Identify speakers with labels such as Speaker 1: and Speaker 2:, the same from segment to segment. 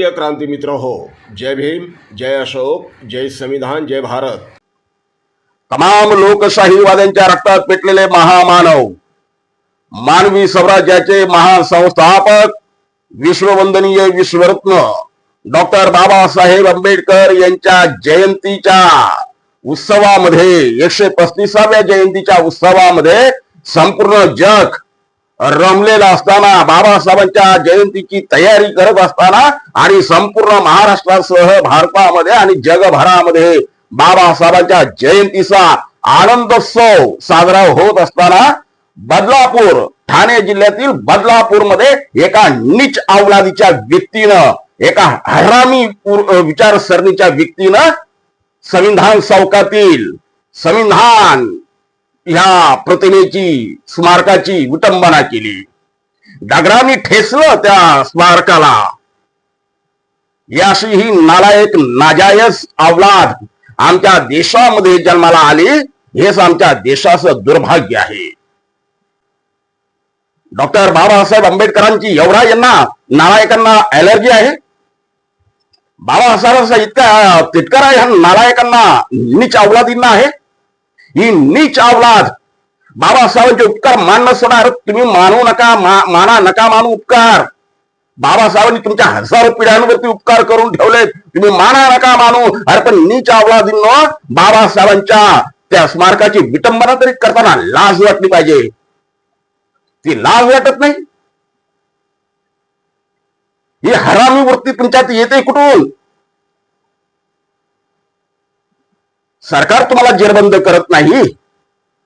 Speaker 1: प्रिय क्रांती मित्र हो, जय भीम, जय अशोक, जय संविधान, जय भारत।
Speaker 2: तमाम लोकशाहीवाद्यांच्या रक्तात पेटलेले महामानव, मानवी स्वराज्याचे महासंस्थापक, विश्ववंदनीय विश्वरत्न डॉक्टर बाबासाहेब आंबेडकर यांच्या जयंतीच्या उत्सवामध्ये 135व्या जयंतीच्या उत्सवामध्ये संपूर्ण जग रमलेला असताना, बाबासाहेबांच्या जयंतीची तयारी करत असताना आणि संपूर्ण महाराष्ट्रासह भारतामध्ये आणि जगभरामध्ये बाबासाहेबांच्या जयंतीचा आनंदोत्सव साजरा होत असताना बदलापूर, ठाणे जिल्ह्यातील बदलापूरमध्ये एका नीच अवलादीच्या व्यक्तीनं, एका हरामी विचारसरणीच्या व्यक्तीनं संविधान चौकातील संविधान ह्या प्रतिमेची, स्मारकाची विटंबना केली। दगडांनी ठेचलं त्या स्मारकाला। याशी ही नालायक नाजायज अवलाद आमच्या देशामध्ये जन्माला आली, हेच आमच्या देशाचं दुर्भाग्य आहे। डॉक्टर बाबासाहेब आंबेडकरांची एवढा यांना नालायकांना ऍलर्जी आहे। बाबासाहेबांचा इतका तिटकार आहे ह्या नालायकांना, नीच अवलादींना आहे। ही नीच अवलाद बाबासाहेबांचे उपकार मानणं सोडा। तुम्ही मानू नका, माना नका मानू उपकार। बाबासाहेबांनी तुमच्या हजारो पिढ्यांवरती उपकार करून ठेवलेत, तुम्ही माना नका मानू। अरे पण नीच अवलादींनो, बाबासाहेबांच्या त्या स्मारकाची विटंबना तरी करताना लाज वाटली पाहिजे। ती लाज वाटत नाही। ही हरामी वृत्ती तुमच्यात येते कुठून? सरकार तुम्हाला जेरबंद करत नाही,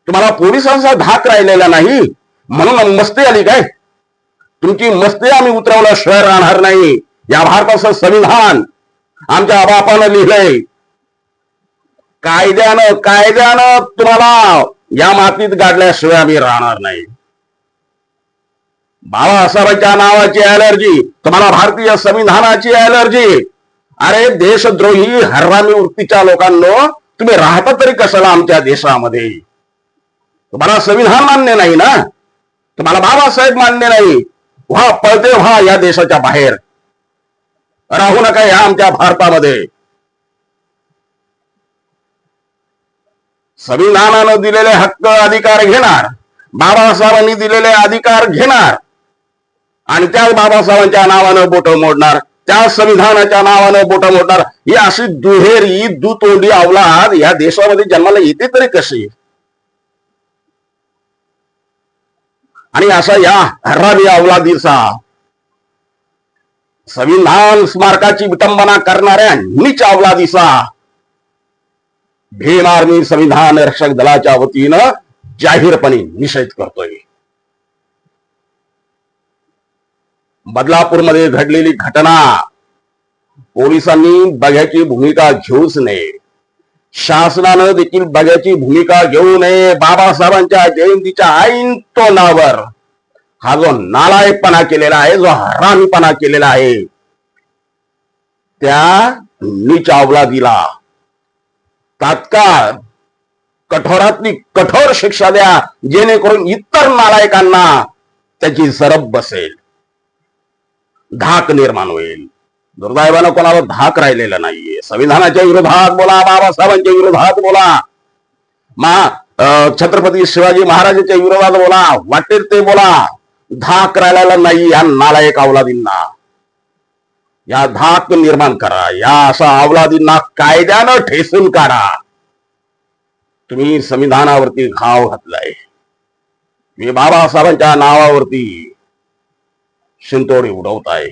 Speaker 2: तुम्हाला पोलिसांचा धाक राहिलेला नाही म्हणून मस्ती आली काय? तुमची मस्ती आम्ही उतरवल्याशिवाय राहणार नाही। या भारताचं संविधान आमच्या बापानं लिहिलंय। कायद्यानं तुम्हाला या मातीत गाडल्याशिवाय आम्ही राहणार नाही। बाबासाहेबांच्या नावाची ॲलर्जी, तुम्हाला भारतीय संविधानाची ॲलर्जी। अरे देशद्रोही हरामी वृत्तीच्या लोकांनो, तुम्ही राहता तरी कशाला आमच्या देशामध्ये? तुम्हाला संविधान मान्य नाही ना, तुम्हाला बाबासाहेब मान्य नाही, व्हा पळते व्हा या देशाच्या बाहेर, राहू नका या आमच्या भारतामध्ये। संविधानानं दिलेले हक्क अधिकार घेणार, बाबासाहेबांनी दिलेले अधिकार घेणार आणि त्याच बाबासाहेबांच्या नावानं बोट मोडणार, त्या संविधानाच्या नावानं बोट मोडणार। ही अशी दुहेरी दुतोंडी अवलाद या देशामध्ये जन्माला येते तरी कशी? आणि अशा या हरामी अवलादीचा, संविधान स्मारकाची विटंबना करणाऱ्या नीच अवलादीचा भीम आर्मी संविधान रक्षक दलाच्या वतीनं जाहीरपणे निषेध करतोय। बदलापूरमध्ये घडलेली घटना पोलिसांनी बघ्याची भूमिका घेऊच नये, शासनानं देखील बघ्याची भूमिका घेऊ नये। बाबासाहेबांच्या जयंतीच्या ऐन तोंडावर हा जो नालायकपणा केलेला आहे, जो हरामीपणा केलेला आहे, त्या नीच अवलादीला तात्काळ कठोरातली कठोर शिक्षा द्या, जेणेकरून इतर नालायकांना त्याची जरब बसेल, धाक निर्माण होईल। दुर्दैवानं कोणाला धाक राहिलेला नाहीये। संविधानाच्या विरोधात बोला, बाबासाहेबांच्या विरोधात बोला, छत्रपती शिवाजी महाराजांच्या विरोधात बोला, वाटेल ते बोला, धाक राहिलेला नाही या नालायक अवलादींना। या धाक निर्माण करा, या अशा अवलादींना कायद्यानं ठेचून काढा। तुम्ही संविधानावरती घाव घातलाय, मी बाबासाहेबांच्या नावावरती शिंतोडे उडवताय,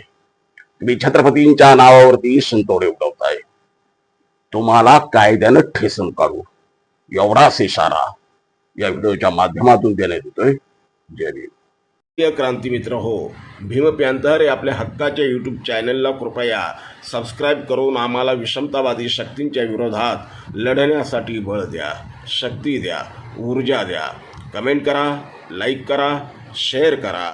Speaker 2: तुम्ही छत्रपतींच्या नावावरती शिंतोडे उडवताय, तुम्हाला कायद्यानं ठेचून काढू, एवढाच इशारा या व्हिडिओच्या माध्यमातून देण्यात येतोय। जय भीम।
Speaker 1: प्रिय क्रांती मित्र हो, भीम पॅंथर या आपल्या हक्काच्या यूट्यूब चॅनलला कृपया सबस्क्राईब करून आम्हाला विषमतावादी शक्तींच्या विरोधात लढण्यासाठी बळ द्या, शक्ती द्या, ऊर्जा द्या। कमेंट करा, लाईक करा, शेअर करा।